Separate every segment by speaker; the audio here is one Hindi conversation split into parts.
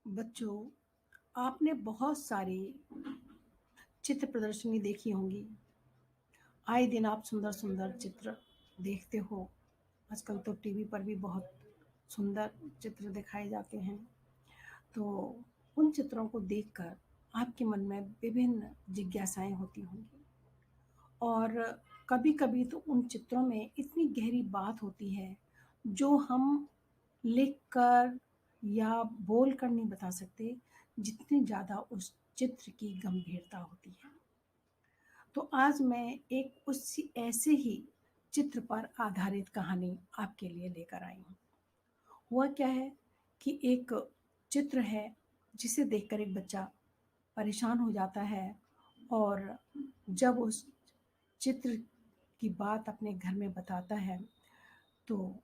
Speaker 1: बच्चों, आपने बहुत सारी चित्र प्रदर्शनी देखी होंगी। आए दिन आप सुंदर-सुंदर चित्र देखते हो। आजकल तो टीवी पर भी बहुत सुंदर चित्र दिखाए जाते हैं। तो उन चित्रों को देखकर आपके मन में विभिन्न जिज्ञासाएँ होती होंगी और कभी-कभी तो उन चित्रों में इतनी गहरी बात होती है, जो हम लिख कर या बोल कर नहीं बता सकते, जितनी ज़्यादा उस चित्र की गंभीरता होती है। तो आज मैं एक उसी ऐसे ही चित्र पर आधारित कहानी आपके लिए लेकर आई हूँ। हुआ क्या है कि एक चित्र है, जिसे देखकर एक बच्चा परेशान हो जाता है और जब उस चित्र की बात अपने घर में बताता है, तो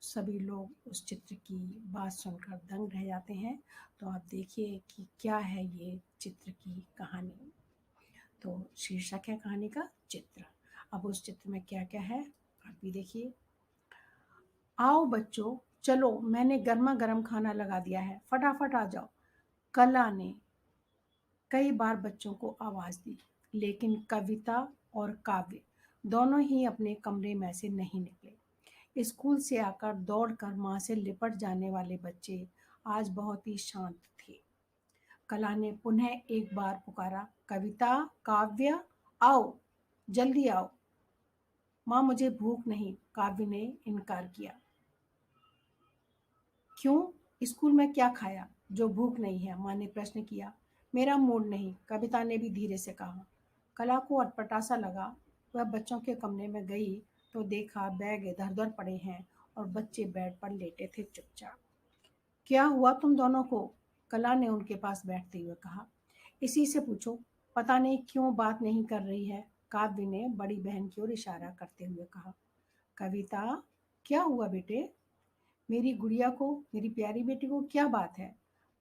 Speaker 1: सभी लोग उस चित्र की बात सुनकर दंग रह जाते हैं। तो आप देखिए कि क्या है ये चित्र की कहानी। तो शीर्षक है कहानी का चित्र। अब उस चित्र में क्या-क्या है, आप भी देखिए। आओ बच्चों, चलो मैंने गरमा-गरम खाना लगा दिया है, फटाफट आ जाओ। कला ने कई बार बच्चों को आवाज़ दी, लेकिन कविता और काव्य दोनों ही अपने कमरे में से नहीं निकले। स्कूल से आकर दौड़कर माँ से लिपट जाने वाले बच्चे आज बहुत ही शांत थे। कला ने पुनः एक बार पुकारा, कविता, काव्य, आओ, जल्दी आओ। माँ मुझे भूख नहीं, काव्य ने इनकार किया। क्यों, स्कूल में क्या खाया जो भूख नहीं है, माँ ने प्रश्न किया। मेरा मूड नहीं, कविता ने भी धीरे से कहा। कला को अटपटा सा लगा। वह बच्चों के कमरे में गई तो देखा बैग इधर उधर पड़े हैं और बच्चे बेड पर लेटे थे चुपचाप। क्या हुआ तुम दोनों को, कला ने उनके पास बैठते हुए कहा। इसी से पूछो, पता नहीं क्यों बात नहीं कर रही है, काव्य ने बड़ी बहन की ओर इशारा करते हुए कहा। कविता, क्या हुआ बेटे, मेरी गुड़िया को, मेरी प्यारी बेटी को क्या बात है।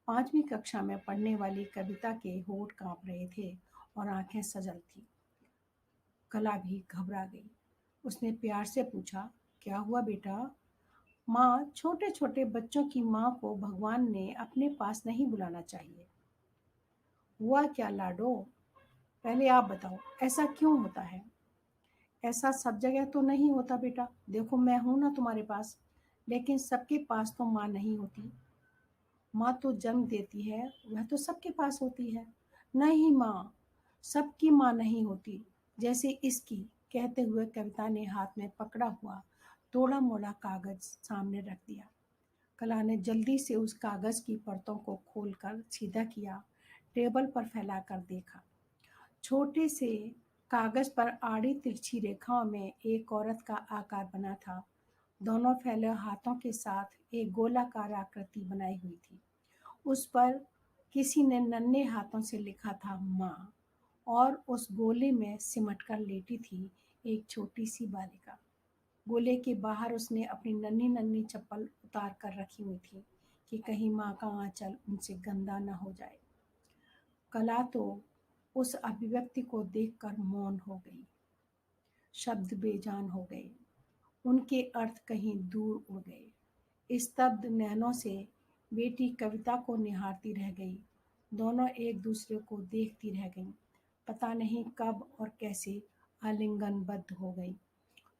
Speaker 1: पांचवी कक्षा में पढ़ने वाली कविता के होंठ कांप रहे थे और आंखें सजल थी। कला भी घबरा गई। उसने प्यार से पूछा, क्या हुआ बेटा। माँ, छोटे छोटे बच्चों की माँ को भगवान ने अपने पास नहीं बुलाना चाहिए। हुआ क्या लाडो, पहले आप बताओ, ऐसा क्यों होता है। ऐसा सब जगह तो नहीं होता बेटा, देखो मैं हूं ना तुम्हारे पास, लेकिन सबके पास तो माँ नहीं होती। माँ तो जन्म देती है, वह तो सबके पास होती है। नहीं माँ, सबकी माँ नहीं होती, जैसे इसकी। कहते हुए कविता ने हाथ में पकड़ा हुआ थोड़ा मोड़ा कागज सामने रख दिया। कला ने जल्दी से उस कागज की परतों को खोलकर सीधा किया, टेबल पर फैलाकर देखा। छोटे से कागज पर आड़ी तिरछी रेखाओं में एक औरत का आकार बना था। दोनों फैले हाथों के साथ एक गोलाकार आकृति बनाई हुई थी। उस पर किसी ने नन्हे हाथों से लिखा था माँ, और उस गोले में सिमट कर लेटी थी एक छोटी सी बालिका। गोले के बाहर उसने अपनी नन्ही नन्ही चप्पल उतार कर रखी हुई थी कि कहीं माँ का आंचल उनसे गंदा न हो जाए। कला तो उस अभिव्यक्ति को देखकर मौन हो गई। शब्द बेजान हो गए, उनके अर्थ कहीं दूर उड़ गए। स्तब्ध नैनों से बेटी कविता को निहारती रह गई। दोनों एक दूसरे को देखती रह गईं। पता नहीं कब और कैसे आलिंगनबद्ध हो गईं।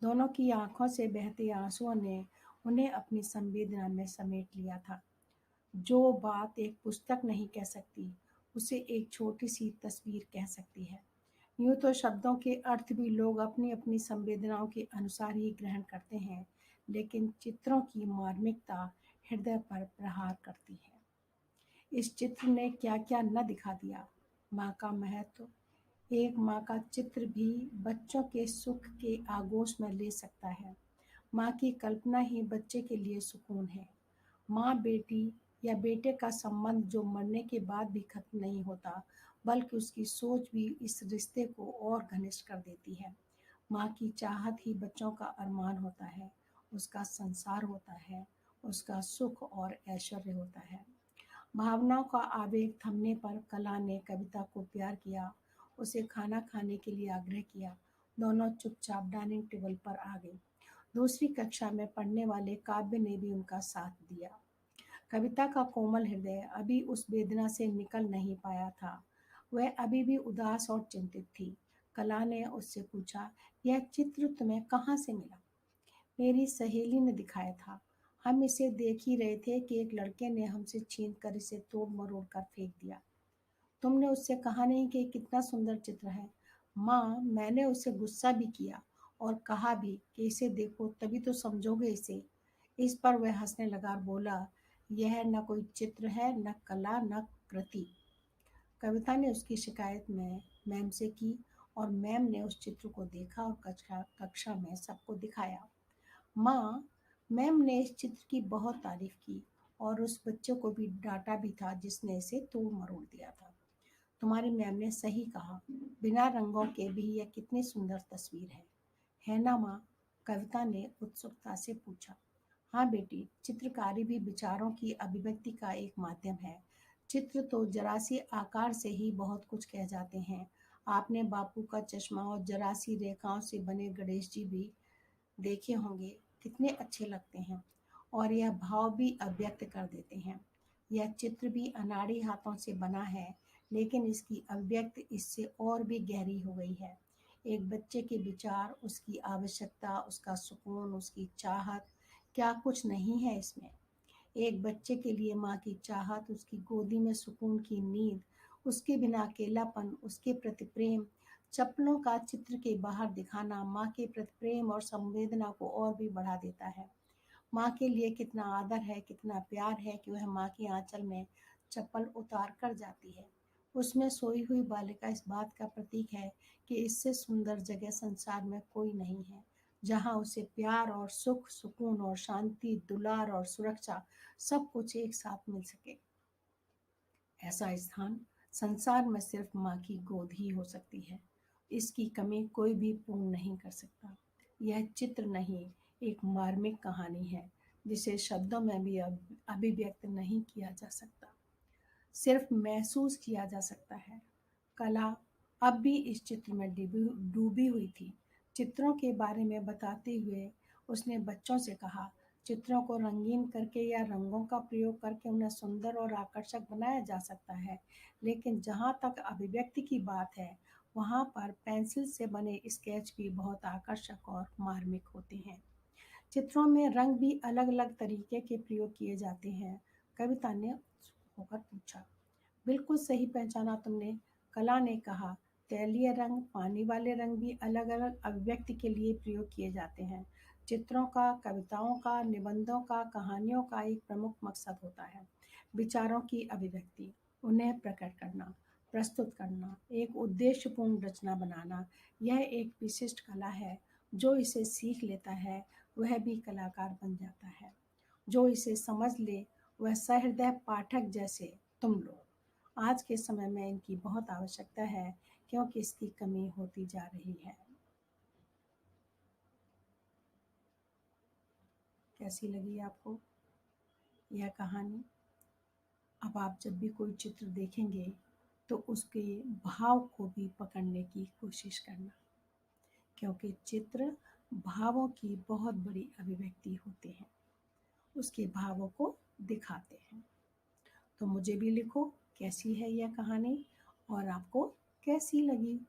Speaker 1: दोनों की आंखों से बहते आंसुओं ने उन्हें अपनी संवेदना में समेट लिया था। जो बात एक पुस्तक नहीं कह सकती, उसे एक छोटी सी तस्वीर कह सकती है। यूं तो शब्दों के अर्थ भी लोग अपनी अपनी संवेदनाओं के अनुसार ही ग्रहण करते हैं, लेकिन चित्रों की मार्मिकता हृदय पर प्रहार करती है। इस चित्र ने क्या क्या न दिखा दिया। माँ का महत्व। एक माँ का चित्र भी बच्चों के सुख के आगोश में ले सकता है। माँ की कल्पना ही बच्चे के लिए सुकून है। माँ बेटी या बेटे का संबंध जो मरने के बाद भी खत्म नहीं होता, बल्कि उसकी सोच भी इस रिश्ते को और घनिष्ठ कर देती है। माँ की चाहत ही बच्चों का अरमान होता है, उसका संसार होता है, उसका सुख और ऐश्वर्य होता है। भावनाओं का आवेग थमने पर कला ने कविता को प्यार किया, उसे खाना खाने के लिए आग्रह किया। दोनों चुपचाप डाइनिंग टेबल पर आ गए। दूसरी कक्षा में पढ़ने वाले काव्य ने भी उनका साथ दिया। कविता का कोमल हृदय अभी उस वेदना से निकल नहीं पाया था। वह अभी भी उदास और चिंतित थी। कला ने उससे पूछा, यह चित्र तुम्हें कहाँ से मिला? मेरी सहेली ने दिखाया था। हम इसे देख ही रहे थे कि एक लड़के ने हमसे छीन कर इसे तोड़ मरोड़ कर फेंक दिया। तुमने उससे कहा नहीं कि कितना सुंदर चित्र है? माँ, मैंने उसे गुस्सा भी किया और कहा भी कि इसे देखो तभी तो समझोगे इसे। इस पर वह हंसने लगा और बोला, यह न कोई चित्र है, न कला, न कृति। कविता ने उसकी शिकायत में मैम से की और मैम ने उस चित्र को देखा और कक्षा कक्षा में सबको दिखाया। माँ, मैम ने इस चित्र की बहुत तारीफ की और उस बच्चे को भी डांटा भी था जिसने इसे तोड़ मरोड़ दिया था। तुम्हारी मैम ने सही कहा, बिना रंगों के भी यह कितनी सुंदर तस्वीर है ना माँ? कविता ने उत्सुकता से पूछा। हाँ बेटी, चित्रकारी भी विचारों की अभिव्यक्ति का एक माध्यम है। चित्र तो जरा सी आकार से ही बहुत कुछ कह जाते हैं। आपने बापू का चश्मा और जरा सी रेखाओं से बने गणेश जी भी देखे होंगे, कितने अच्छे लगते हैं और यह भाव भी अभिव्यक्त कर देते हैं। यह चित्र भी अनाड़ी हाथों से बना है, लेकिन इसकी अभिव्यक्ति इससे और भी गहरी हो गई है। एक बच्चे के विचार, उसकी आवश्यकता, उसका सुकून, उसकी चाहत, क्या कुछ नहीं है इसमें? एक बच्चे के लिए माँ की चाहत, उसकी गोदी में सुकून की नींद, उसके बिना अकेलापन, उसके प्रति प्रेम, चप्पलों का चित्र के बाहर दिखाना माँ के प्रति प्रेम और संवेदना को और भी बढ़ा देता है। माँ के लिए कितना आदर है, कितना प्यार है कि वह माँ की आंचल में चप्पल उतार कर जाती है। उसमें सोई हुई बालिका इस बात का प्रतीक है कि इससे सुंदर जगह संसार में कोई नहीं है, जहाँ उसे प्यार और सुख, सुकून और शांति, दुलार और सुरक्षा सब कुछ एक साथ मिल सके। ऐसा स्थान संसार में सिर्फ माँ की गोद ही हो सकती है। इसकी कमी कोई भी पूर्ण नहीं कर सकता। यह चित्र नहीं, एक मार्मिक कहानी है जिसे शब्दों में भी अभिव्यक्त नहीं किया जा सकता, सिर्फ महसूस किया जा सकता है। कला अब भी इस चित्र में डूबी हुई थी। चित्रों के बारे में बताते हुए उसने बच्चों से कहा, चित्रों को रंगीन करके या रंगों का प्रयोग करके उन्हें सुंदर और आकर्षक बनाया जा सकता है, लेकिन जहाँ तक अभिव्यक्ति की बात है, वहाँ पर पेंसिल से बने स्केच भी बहुत आकर्षक और मार्मिक होते हैं। चित्रों में रंग भी अलग अलग तरीके के प्रयोग किए जाते हैं। कविता ने होकर पूछा। बिल्कुल सही पहचाना तुमने, कला ने कहा। तैलीय रंग, पानी वाले रंग भी अलग अलग अभिव्यक्ति के लिए प्रयोग किए जाते हैं। चित्रों का, कविताओं का, निबंधों का, कहानियों का एक प्रमुख मकसद होता है विचारों की अभिव्यक्ति, उन्हें प्रकट करना, प्रस्तुत करना, एक उद्देश्यपूर्ण रचना बनाना। यह एक विशिष्ट कला है। जो इसे सीख लेता है वह भी कलाकार बन जाता है। जो इसे समझ ले वह सहृदय पाठक जैसे तुम लोग। आज के समय में इनकी बहुत आवश्यकता है क्योंकि इसकी कमी होती जा रही है। कैसी लगी आपको यह कहानी? अब आप जब भी कोई चित्र देखेंगे तो उसके भाव को भी पकड़ने की कोशिश करना, क्योंकि चित्र भावों की बहुत बड़ी अभिव्यक्ति होते हैं, उसके भावों को दिखाते हैं। तो मुझे भी लिखो कैसी है यह कहानी और आपको कैसी लगी।